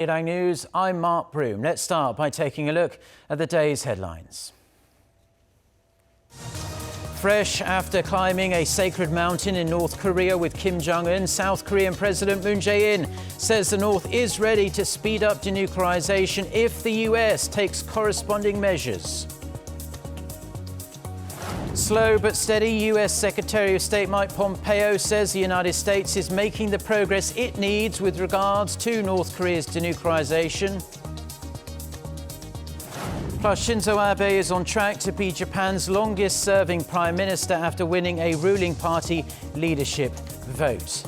Arirang News, I'm Mark Broom. Let's start by taking a look at the day's headlines. Fresh after climbing a sacred mountain in North Korea with Kim Jong-un, South Korean President Moon Jae-in says the North is ready to speed up denuclearization if the US takes corresponding measures. Slow but steady, US Secretary of State Mike Pompeo says the United States is making the progress it needs with regards to North Korea's denuclearization. Plus, Shinzo Abe is on track to be Japan's longest-serving prime minister after winning a ruling party leadership vote.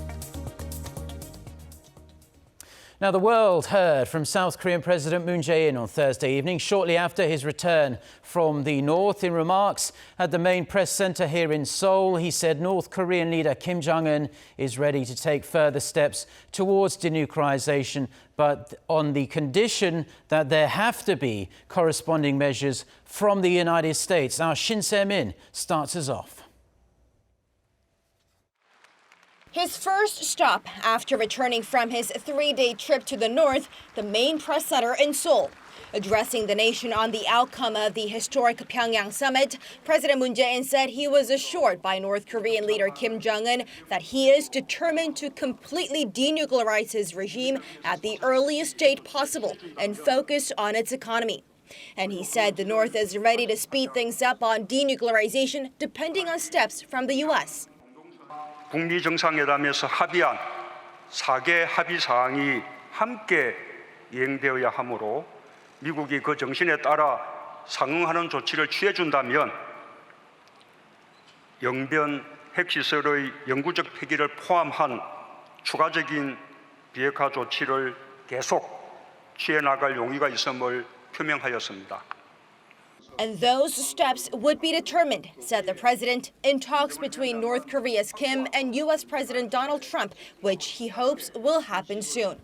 Now, the world heard from South Korean President Moon Jae-in on Thursday evening, shortly after his return from the north. In remarks at the main press center here in Seoul, he said North Korean leader Kim Jong-un is ready to take further steps towards denuclearization, but on the condition that there have to be corresponding measures from the United States. Our Shin Se-min starts us off. His first stop after returning from his three-day trip to the north, the main press center in Seoul. Addressing the nation on the outcome of the historic Pyeongyang summit, President Moon Jae-in said he was assured by North Korean leader Kim Jong-un that he is determined to completely denuclearize his regime at the earliest date possible and focus on its economy. And he said the North is ready to speed things up on denuclearization depending on steps from the U.S. 북미 정상회담에서 합의한 4개 합의 사항이 함께 이행되어야 하므로 미국이 그 정신에 따라 상응하는 조치를 취해준다면 영변 핵시설의 영구적 폐기를 포함한 추가적인 비핵화 조치를 계속 취해 나갈 용의가 있음을 표명하였습니다. And those steps would be determined, said the president, in talks between North Korea's Kim and U.S. President Donald Trump, which he hopes will happen soon.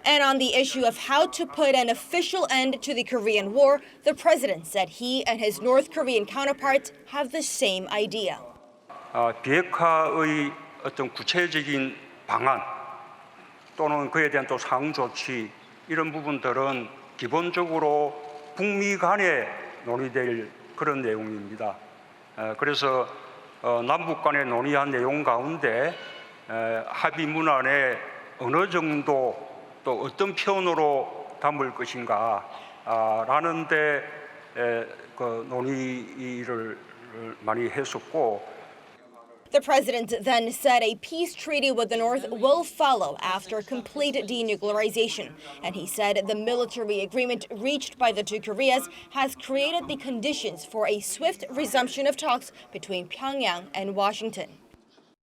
And on the issue of how to put an official end to the Korean War, the president said he and his North Korean counterparts have the same idea. 비핵화의 어떤 구체적인 방안 또는 그에 대한 또 상응 조치 이런 부분들은 기본적으로 북미 간에 논의될 그런 내용입니다. 그래서 남북 간에 논의한 내용 가운데 합의 문안에 어느 정도 또 어떤 표현으로 담을 것인가 라는 데 논의를 많이 했었고 The president then said a peace treaty with the North will follow after complete denuclearization. And he said the military agreement reached by the two Koreas has created the conditions for a swift resumption of talks between Pyongyang and Washington.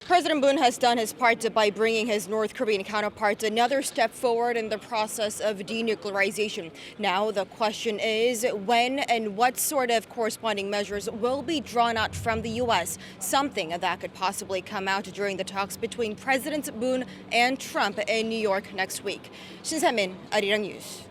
President Moon has done his part by bringing his North Korean counterparts another step forward in the process of denuclearization. Now the question is when and what sort of corresponding measures will be drawn out from the U.S., something that could possibly come out during the talks between Presidents Moon and Trump in New York next week. Shin Se-min, Arirang News.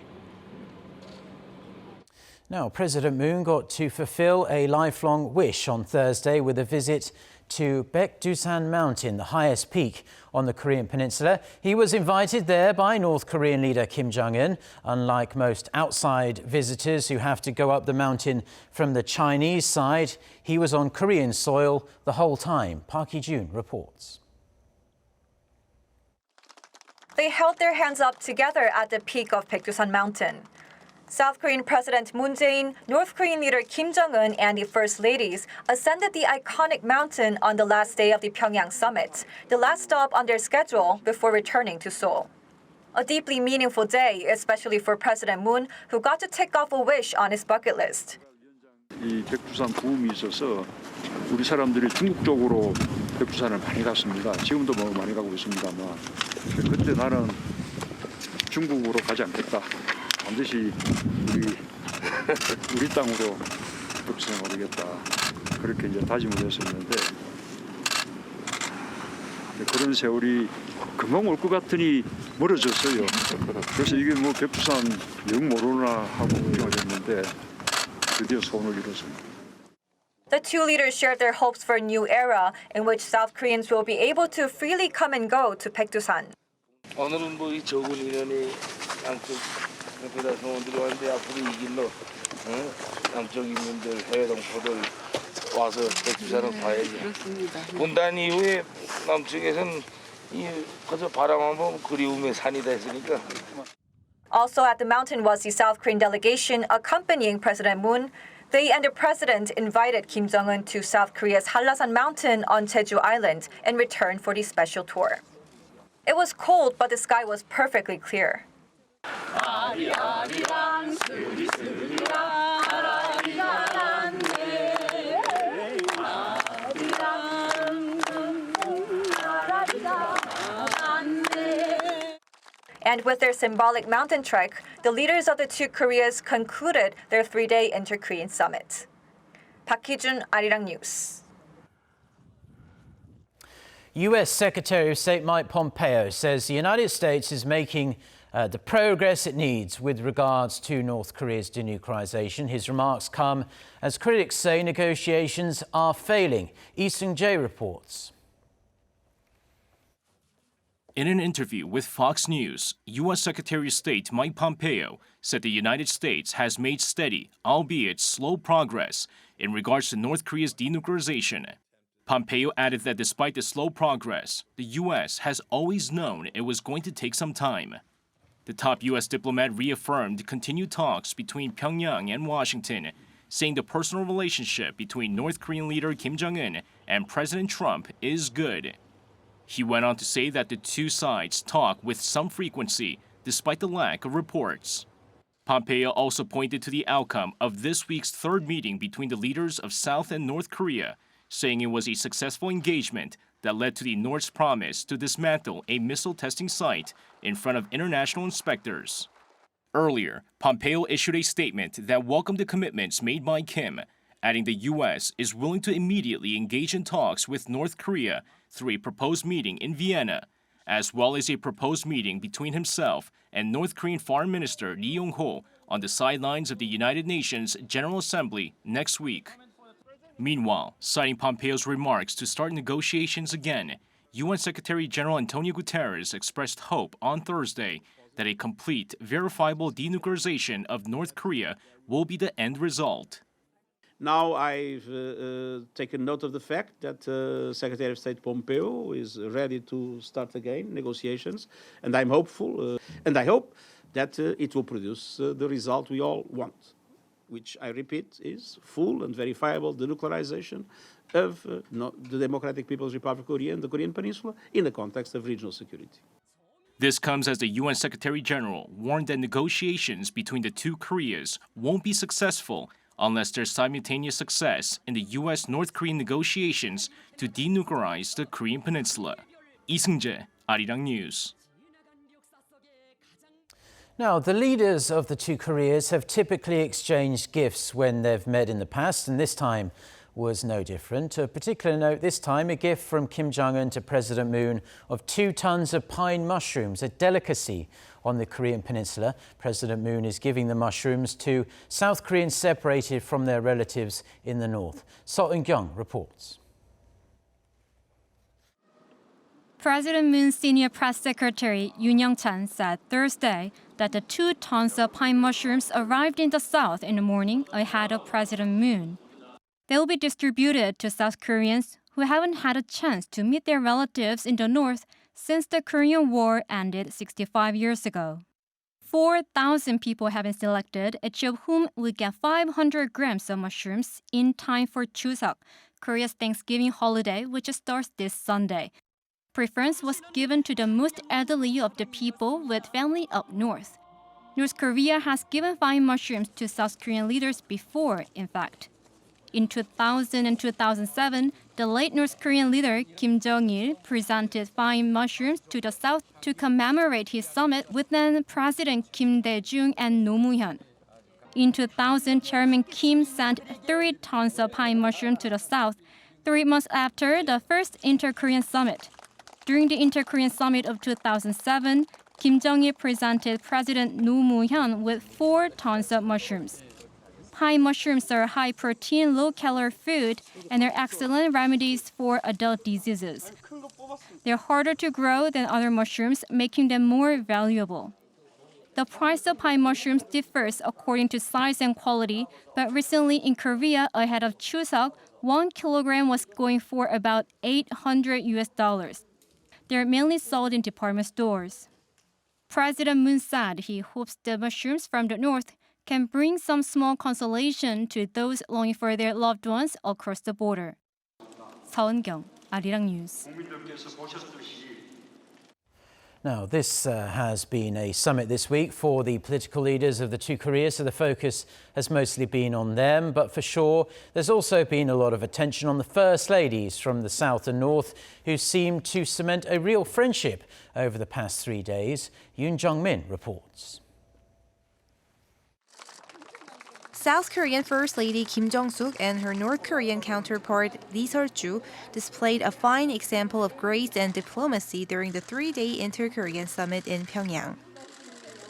Now, President Moon got to fulfill a lifelong wish on Thursday with a visit to Baekdusan Mountain, the highest peak on the Korean peninsula. He was invited there by North Korean leader Kim Jong-un. Unlike most outside visitors who have to go up the mountain from the Chinese side, he was on Korean soil the whole time. Park Hee-jun reports. They held their hands up together at the peak of Baekdusan Mountain. South Korean President Moon Jae-in, North Korean leader Kim Jong-un, and the First Ladies ascended the iconic mountain on the last day of the Pyeongyang summit, the last stop on their schedule before returning to Seoul. A deeply meaningful day, especially for President Moon, who got to tick off a wish on his bucket list. 이 백두산 부음이 있어서 우리 사람들이 중국 쪽으로 백두산을 많이 갔습니다. 지금도 뭐 많이 가고 있습니다만 그때 나는 중국으로 가지 않겠다. 반드시 우리 땅으로 백두산을 오르겠다. 그렇게 이제 다짐을 했었는데 그런 세월이 금방 올 것 같으니 멀어졌어요. 그래서 이게 뭐 백두산 영 모르나 하고 걱정했는데 드디어 소원을 이뤘습니다. The two leaders shared their hopes for a new era in which South Koreans will be able to freely come and go to Baekdusan. 오늘은 뭐 이 적은 인연이 양쪽 그다 성원들이 왔는데 앞으로 이 길로 양쪽 인민들 해외 동포들 와서 백두산을 봐야지. 그렇습니다. 분단 이후에 남쪽에서는 이 그저 바라만 보면 그리움의 산이다 했으니까. Also at the mountain was the South Korean delegation accompanying President Moon. They and the president invited Kim Jong-un to South Korea's Hallasan Mountain on Jeju Island in return for the special tour. It was cold, but the sky was perfectly clear. And with their symbolic mountain trek, the leaders of the two Koreas concluded their three-day inter-Korean summit. Park Hee-jun, Arirang News. U.S. Secretary of State Mike Pompeo says the United States is making the progress it needs with regards to North Korea's denuclearization. His remarks come as critics say negotiations are failing. Lee Seung-jae reports. In an interview with Fox News, U.S. Secretary of State Mike Pompeo said the United States has made steady, albeit slow progress in regards to North Korea's denuclearization. Pompeo added that despite the slow progress, the U.S. has always known it was going to take some time. The top U.S. diplomat reaffirmed continued talks between Pyongyang and Washington, saying the personal relationship between North Korean leader Kim Jong-un and President Trump is good. He went on to say that the two sides talk with some frequency, despite the lack of reports. Pompeo also pointed to the outcome of this week's third meeting between the leaders of South and North Korea, saying it was a successful engagement that led to the North's promise to dismantle a missile testing site in front of international inspectors. Earlier, Pompeo issued a statement that welcomed the commitments made by Kim, adding the U.S. is willing to immediately engage in talks with North Korea through a proposed meeting in Vienna, as well as a proposed meeting between himself and North Korean Foreign Minister Lee Yong-ho on the sidelines of the United Nations General Assembly next week. Meanwhile, citing Pompeo's remarks to start negotiations again, UN Secretary General Antonio Guterres expressed hope on Thursday that a complete, verifiable denuclearization of North Korea will be the end result. Now I've taken note of the fact that Secretary of State Pompeo is ready to start again negotiations, and I'm hopeful, and I hope that it will produce the result we all want, which I repeat is full and verifiable denuclearization of the Democratic People's Republic of Korea and the Korean Peninsula in the context of regional security. This comes as the UN Secretary General warned that negotiations between the two Koreas won't be successful unless there's simultaneous success in the U.S.-North Korean negotiations to denuclearize the Korean Peninsula. Lee Seung-jae, Arirang News. Now, the leaders of the two Koreas have typically exchanged gifts when they've met in the past, and this time was no different. Of particular note this time, a gift from Kim Jong-un to President Moon of 2 tons of pine mushrooms, a delicacy on the Korean Peninsula. President Moon is giving the mushrooms to South Koreans separated from their relatives in the north. So Eun-kyung reports. President Moon's senior press secretary Yoon Young-chan said Thursday that the 2 tons of pine mushrooms arrived in the south in the morning ahead of President Moon. They will be distributed to South Koreans who haven't had a chance to meet their relatives in the north since the Korean War ended 65 years ago. 4,000 people have been selected, each of whom will get 500 grams of mushrooms in time for Chuseok, Korea's Thanksgiving holiday, which starts this Sunday. Preference was given to the most elderly of the people with family up north. North Korea has given fine mushrooms to South Korean leaders before, in fact. In 2000 and 2007, the late North Korean leader Kim Jong-il presented fine mushrooms to the South to commemorate his summit with then President Kim Dae-jung and Roh Moo-hyun. In 2000, Chairman Kim sent 3 tons of pine mushroom to the South, 3 months after the first Inter-Korean summit. During the Inter-Korean summit of 2007, Kim Jong-il presented President Roh Moo-hyun with 4 tons of mushrooms. Pine mushrooms are high-protein, low-calorie food, and they're excellent remedies for adult diseases. They're harder to grow than other mushrooms, making them more valuable. The price of pine mushrooms differs according to size and quality, but recently in Korea, ahead of Chuseok, 1 kilogram was going for about $800. They're mainly sold in department stores. President Moon said he hopes the mushrooms from the north can bring some small consolation to those longing for their loved ones across the border. 서은경, Arirang News. Now, this has been a summit this week for the political leaders of the two Koreas, so the focus has mostly been on them. But for sure, there's also been a lot of attention on the first ladies from the south and north who seem to cement a real friendship over the past 3 days. Yoon Jung-min reports. South Korean First Lady Kim Jongsoo and her North Korean counterpart RiSol-ju displayed a fine example of grace and diplomacy during the 3-day inter-Korean summit in Pyeongyang.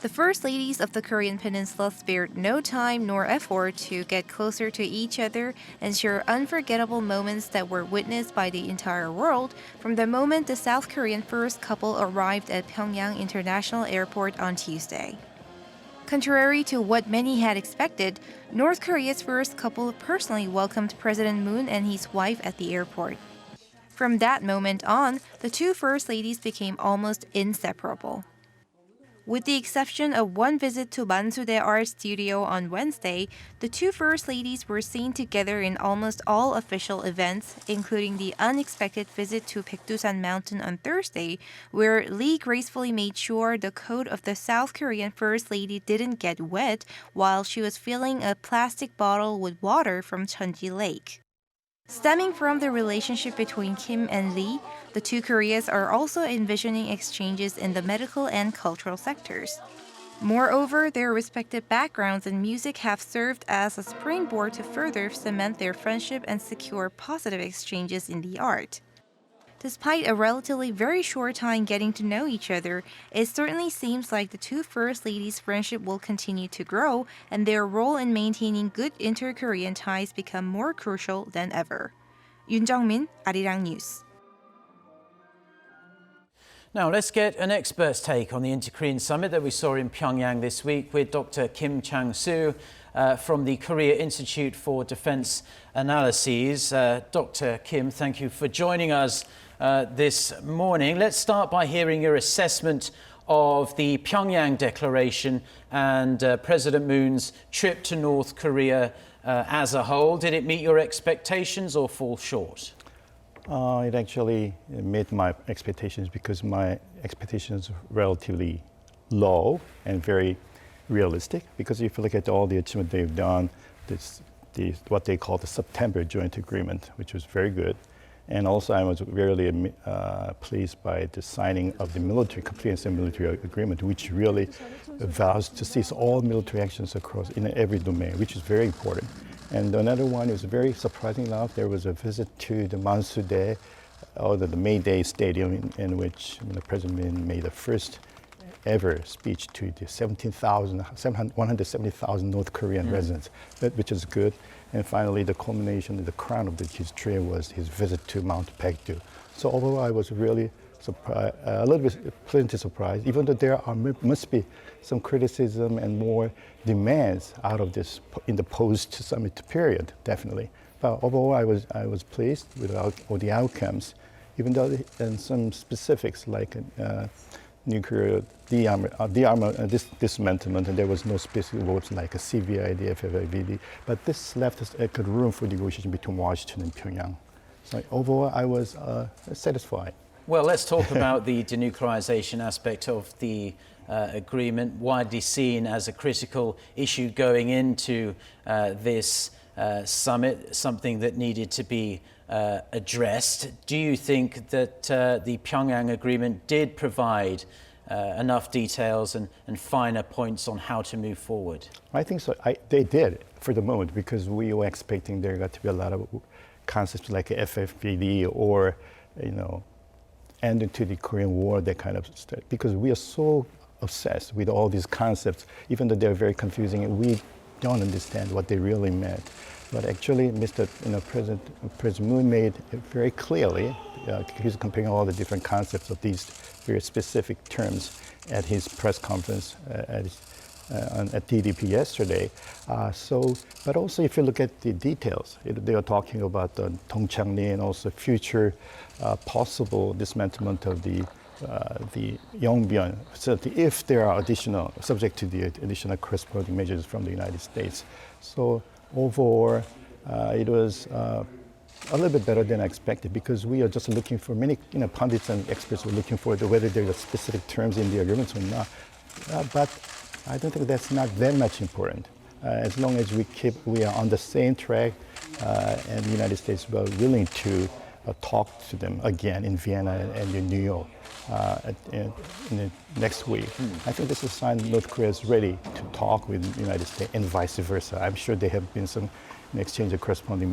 The First Ladies of the Korean Peninsula spared no time nor effort to get closer to each other and share unforgettable moments that were witnessed by the entire world from the moment the South Korean first couple arrived at Pyeongyang International Airport on Tuesday. Contrary to what many had expected, North Korea's first couple personally welcomed President Moon and his wife at the airport. From that moment on, the two First Ladies became almost inseparable. With the exception of one visit to Mansudae Art Studio on Wednesday, the two First Ladies were seen together in almost all official events, including the unexpected visit to Baekdusan Mountain on Thursday, where Lee gracefully made sure the coat of the South Korean First Lady didn't get wet while she was filling a plastic bottle with water from Cheonji Lake. Stemming from the relationship between Kim and Lee, the two Koreas are also envisioning exchanges in the medical and cultural sectors. Moreover, their respective backgrounds in music have served as a springboard to further cement their friendship and secure positive exchanges in the art. Despite a relatively very short time getting to know each other, it certainly seems like the two First Ladies' friendship will continue to grow and their role in maintaining good inter-Korean ties become more crucial than ever. Yoon Jung-min, Arirang News. Now, let's get an expert's take on the Inter-Korean Summit that we saw in Pyeongyang this week with Dr. Kim Chang-su from the Korea Institute for Defense Analyses. Dr. Kim, thank you for joining us this morning. Let's start by hearing your assessment of the Pyeongyang Declaration and President Moon's trip to North Korea as a whole. Did it meet your expectations or fall short? It actually met my expectations because my expectations are relatively low and very realistic. Because if you look at all the achievement they've done, what they call the September Joint Agreement, which was very good. And also I was really pleased by the signing of the comprehensive military agreement, which really vows to cease all military actions across in every domain, which is very important. And another one is very surprising enough. There was a visit to the Mansudae, or the May Day Stadium, in which President Moon made the first ever speech to the 170,000 North Korean residents, which is good. And finally, the culmination, the crown of his trip was his visit to Mount Baekdu. So overall, I was really surprised, a little bit pleasantly surprised, even though there must be some criticism and more demands out of this in the post-summit period, definitely. But overall, I was pleased with all the outcomes, even though in some specifics like nuclear dismantlement, and there was no specific words like a CVID, FFIVD, but this left us a good room for negotiation between Washington and Pyongyang. So overall, I was satisfied. Well, let's talk about the denuclearization aspect of the agreement, widely seen as a critical issue going into this summit, something that needed to be addressed. Do you think that the Pyongyang agreement did provide enough details and finer points on how to move forward? I think so. They did for the moment, because we were expecting there got to be a lot of concepts like FFPD or, end to the Korean War, that kind of stuff. Because we are so obsessed with all these concepts, even though they're very confusing, we don't understand what they really meant. But actually, President Moon made it very clearly. He's comparing all the different concepts of these very specific terms at his press conference at DDP yesterday. But also if you look at the details, they are talking about the Dongchangli and also future possible dismantlement of the Yongbyon facility if there are subject to the additional corresponding measures from the United States. So overall, it was a little bit better than I expected because we are just looking for many pundits and experts were looking for whether there are specific terms in the agreements or not. But I don't think that's not that much important. As long as we are on the same track and the United States were willing to talk to them again in Vienna and in New York in the next week. I think this is a sign North Korea is ready to talk with the United States and vice versa. I'm sure there have been some exchange of corresponding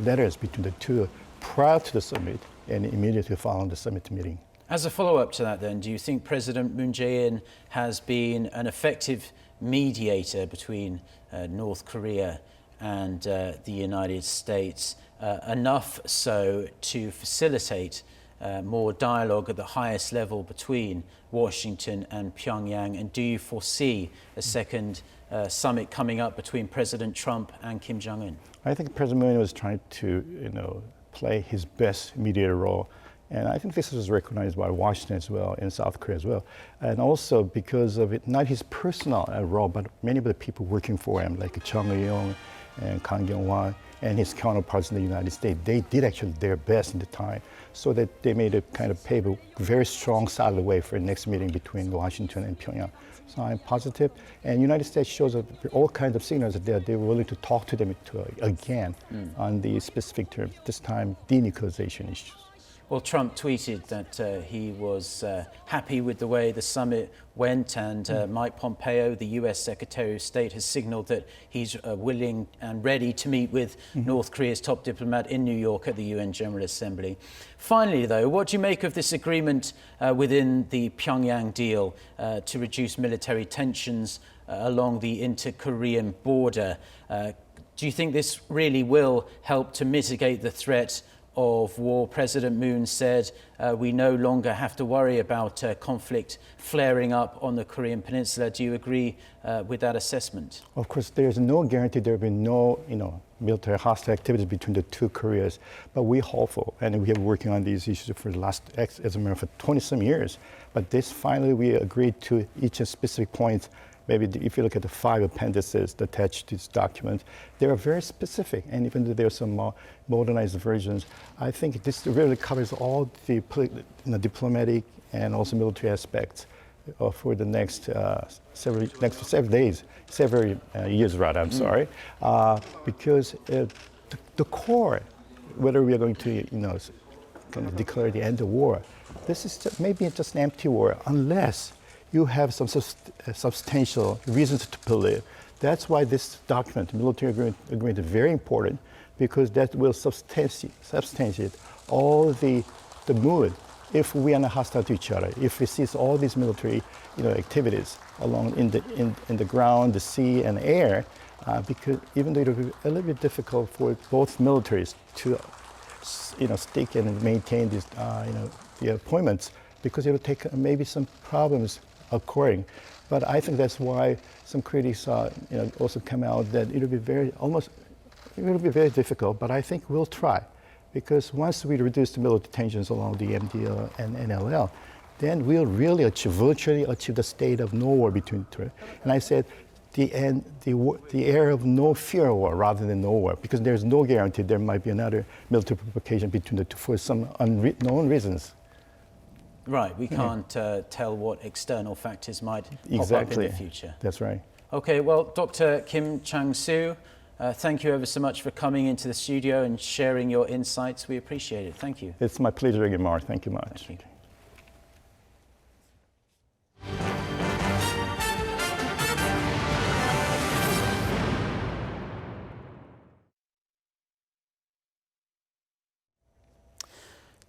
letters between the two prior to the summit and immediately following the summit meeting. As a follow-up to that then, do you think President Moon Jae-in has been an effective mediator between North Korea and the United States, enough so to facilitate more dialogue at the highest level between Washington and Pyongyang? And do you foresee a second summit coming up between President Trump and Kim Jong-un? I think President Moon was trying to play his best mediator role. And I think this was recognized by Washington as well and South Korea as well. And also because of it, not his personal role, but many of the people working for him, like Chung-eung and Kang Kyung-hwan and his counterparts in the United States, they did actually their best in the time so that they made a kind of pave a very strong, solid way for the next meeting between Washington and Pyongyang. So I'm positive. And the United States shows all kinds of signals that they're willing to talk to them again on the specific terms, this time denuclearization issues. Well, Trump tweeted that he was happy with the way the summit went, and Mike Pompeo, the US Secretary of State, has signaled that he's willing and ready to meet with North Korea's top diplomat in New York at the UN General Assembly. Finally, though, what do you make of this agreement within the Pyongyang deal to reduce military tensions along the inter-Korean border? Do you think this really will help to mitigate the threat of war? President Moon said we no longer have to worry about conflict flaring up on the Korean Peninsula. Do you agree with that assessment? Of course, there's no guarantee there will be no, military hostile activities between the two Koreas, but we're hopeful, and we have been working on these issues for the last, as a matter for 20-some years. But this finally we agreed to each specific point. Maybe if you look at the 5 appendices attached to this document, they are very specific. And even though there are some more modernized versions, I think this really covers all the diplomatic and also military aspects for the next several years, rather. I'm sorry, because the core, whether we are going to, kind of declare the end of war, this is maybe just an empty war unless you have some substantial reasons to believe. That's why this document, military agreement, is very important, because that will substantiate all the mood. If we are not hostile to each other, if we cease all these military activities along in the ground, the sea, and air, because even though it will be a little bit difficult for both militaries to stick and maintain these the appointments, because it will take maybe some problems occurring. But I think that's why some critics also come out that it will be very difficult, but I think we'll try. Because once we reduce the military tensions along the MDL and NLL, then we'll really virtually achieve the state of no war between two. And I said the era of no fear of war rather than no war, because there's no guarantee there might be another military provocation between the two for some unknown reasons. Right, we can't tell what external factors might pop up in the future. That's right. Okay, well, Dr. Kim Chang-su, thank you ever so much for coming into the studio and sharing your insights. We appreciate it. Thank you. It's my pleasure again, Mark. Thank you much. Thank you.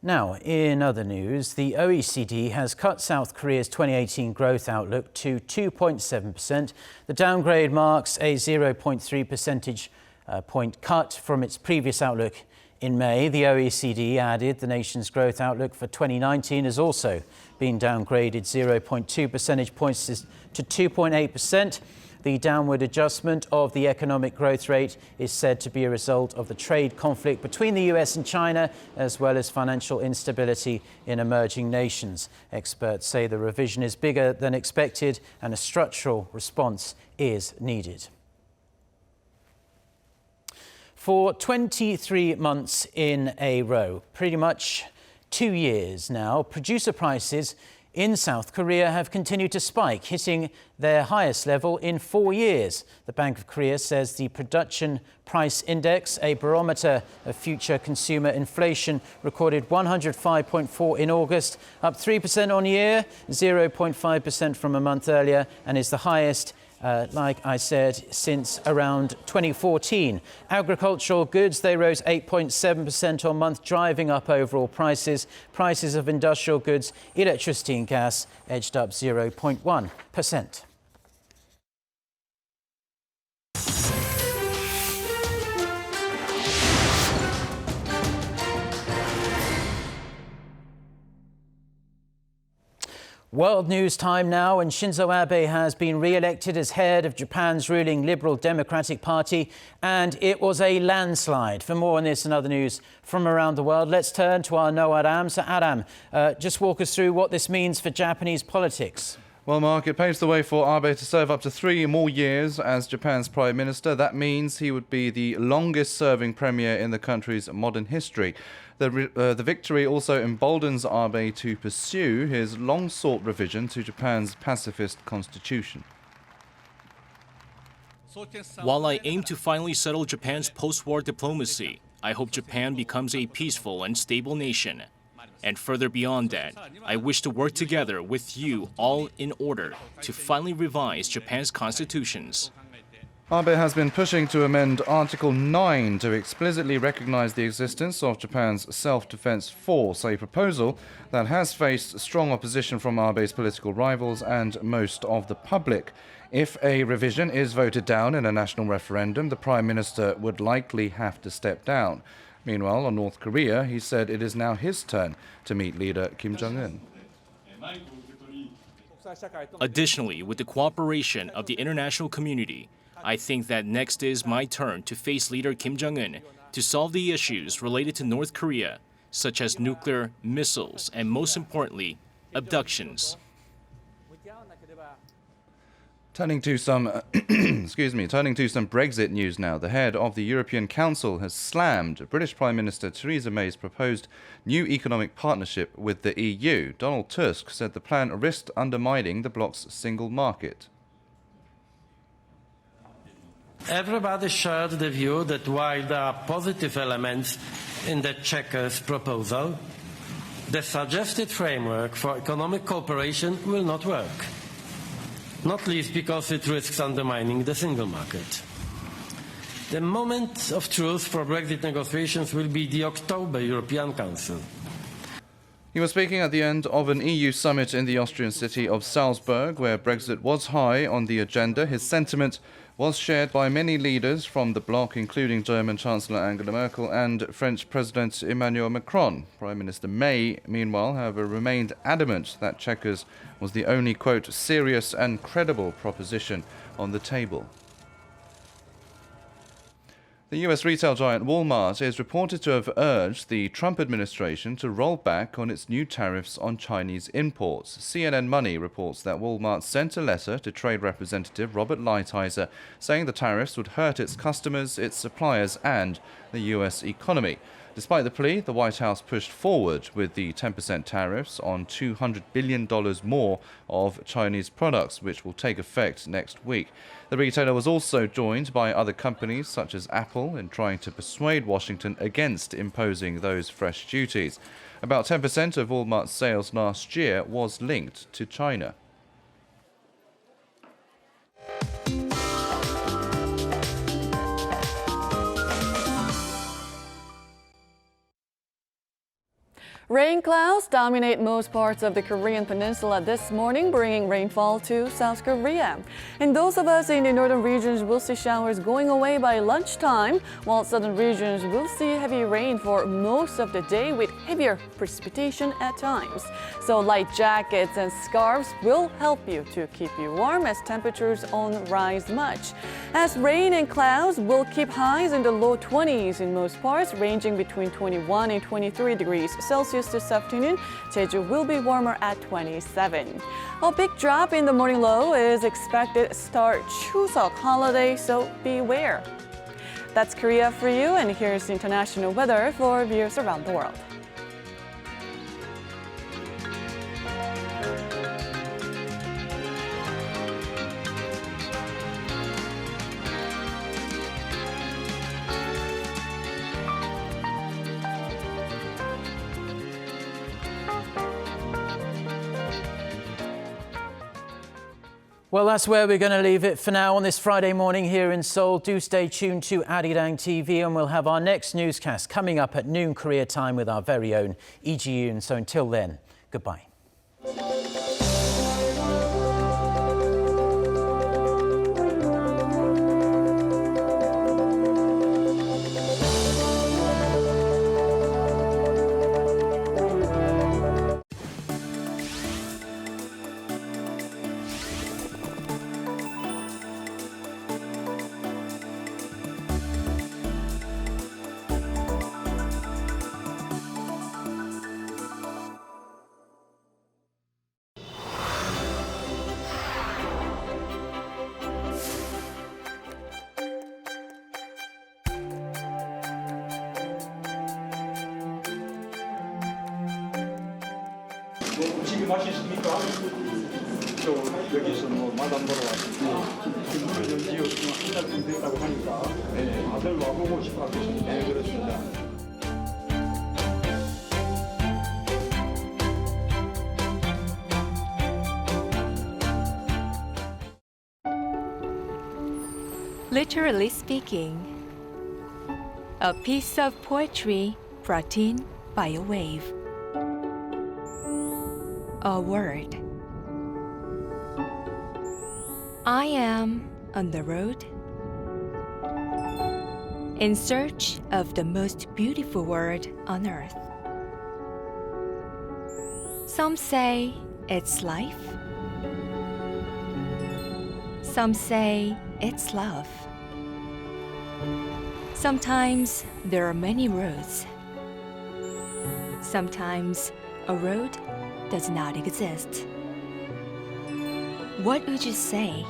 Now, in other news, the OECD has cut South Korea's 2018 growth outlook to 2.7%. The downgrade marks a 0.3 percentage a point cut from its previous outlook in May. The OECD added the nation's growth outlook for 2019 has also been downgraded 0.2 percentage points to 2.8%. The downward adjustment of the economic growth rate is said to be a result of the trade conflict between the US and China, as well as financial instability in emerging nations. Experts say the revision is bigger than expected and a structural response is needed. For 23 months in a row, pretty much 2 years now, producer prices in South Korea have continued to spike, hitting their highest level in 4 years. The Bank of Korea says the production price index, a barometer of future consumer inflation, recorded 105.4 in August, up 3% on year, 0.5% from a month earlier, and is the highest like I said, since around 2014. Agricultural goods, they rose 8.7% on month, driving up overall prices. Prices of industrial goods, electricity and gas edged up 0.1%. World news time now, and Shinzo Abe has been re-elected as head of Japan's ruling Liberal Democratic Party, and it was a landslide. For more on this and other news from around the world, let's turn to our Noah Aram. So Aram, just walk us through what this means for Japanese politics. Well, Mark, it paves the way for Abe to serve up to 3 more years as Japan's Prime Minister. That means he would be the longest-serving premier in the country's modern history. The victory also emboldens Abe to pursue his long-sought revision to Japan's pacifist constitution. While I aim to finally settle Japan's post-war diplomacy, I hope Japan becomes a peaceful and stable nation. And further beyond that, I wish to work together with you all in order to finally revise Japan's constitutions. Abe has been pushing to amend Article 9 to explicitly recognize the existence of Japan's self-defense force, a proposal that has faced strong opposition from Abe's political rivals and most of the public. If a revision is voted down in a national referendum, the Prime Minister would likely have to step down. Meanwhile, on North Korea, he said it is now his turn to meet leader Kim Jong-un. Additionally, with the cooperation of the international community, I think that next is my turn to face leader Kim Jong-un to solve the issues related to North Korea, such as nuclear, missiles, and most importantly, abductions. Turning to some Brexit news now. The head of the European Council has slammed British Prime Minister Theresa May's proposed new economic partnership with the EU. Donald Tusk said the plan risked undermining the bloc's single market. Everybody shared the view that while there are positive elements in the Chequers proposal, the suggested framework for economic cooperation will not work, not least because it risks undermining the single market. The moment of truth for Brexit negotiations will be the October European Council. He was speaking at the end of an EU summit in the Austrian city of Salzburg, where Brexit was high on the agenda. His sentiment was shared by many leaders from the bloc, including German Chancellor Angela Merkel and French President Emmanuel Macron. Prime Minister May, meanwhile, however, remained adamant that Chequers was the only, quote, serious and credible proposition on the table. The US retail giant Walmart is reported to have urged the Trump administration to roll back on its new tariffs on Chinese imports. CNN Money reports that Walmart sent a letter to Trade Representative Robert Lighthizer saying the tariffs would hurt its customers, its suppliers, and the US economy. Despite the plea, the White House pushed forward with the 10% tariffs on $200 billion more of Chinese products, which will take effect next week. The retailer was also joined by other companies such as Apple in trying to persuade Washington against imposing those fresh duties. About 10% of Walmart's sales last year was linked to China. Rain clouds dominate most parts of the Korean peninsula this morning, bringing rainfall to South Korea. And those of us in the northern regions will see showers going away by lunchtime, while southern regions will see heavy rain for most of the day with heavier precipitation at times. So light jackets and scarves will help you to keep you warm as temperatures won't rise much. As rain and clouds will keep highs in the low 20s in most parts, ranging between 21 and 23 degrees Celsius this afternoon. Jeju will be warmer at 27. A big drop in the morning low is expected start Chuseok holiday, so beware. That's Korea for you, and here's international weather for viewers around the world. Well, that's where we're going to leave it for now on this Friday morning here in Seoul. Do stay tuned to Arirang TV, and we'll have our next newscast coming up at noon Korea time with our very own Lee Ji-yoon. So until then, goodbye. 음식이 맛있습니까? 여기서 마담 보러 왔습니다. 지금 한 달쯤 됐다고 하니까 아들 와보고 싶어 하겠습니다. 네, 그렇습니다. Literally speaking, a piece of poetry brought in by a wave. A word. I am on the road in search of the most beautiful word on earth. Some say it's life. Some say it's love. Sometimes there are many roads. Sometimes a road does not exist. What would you say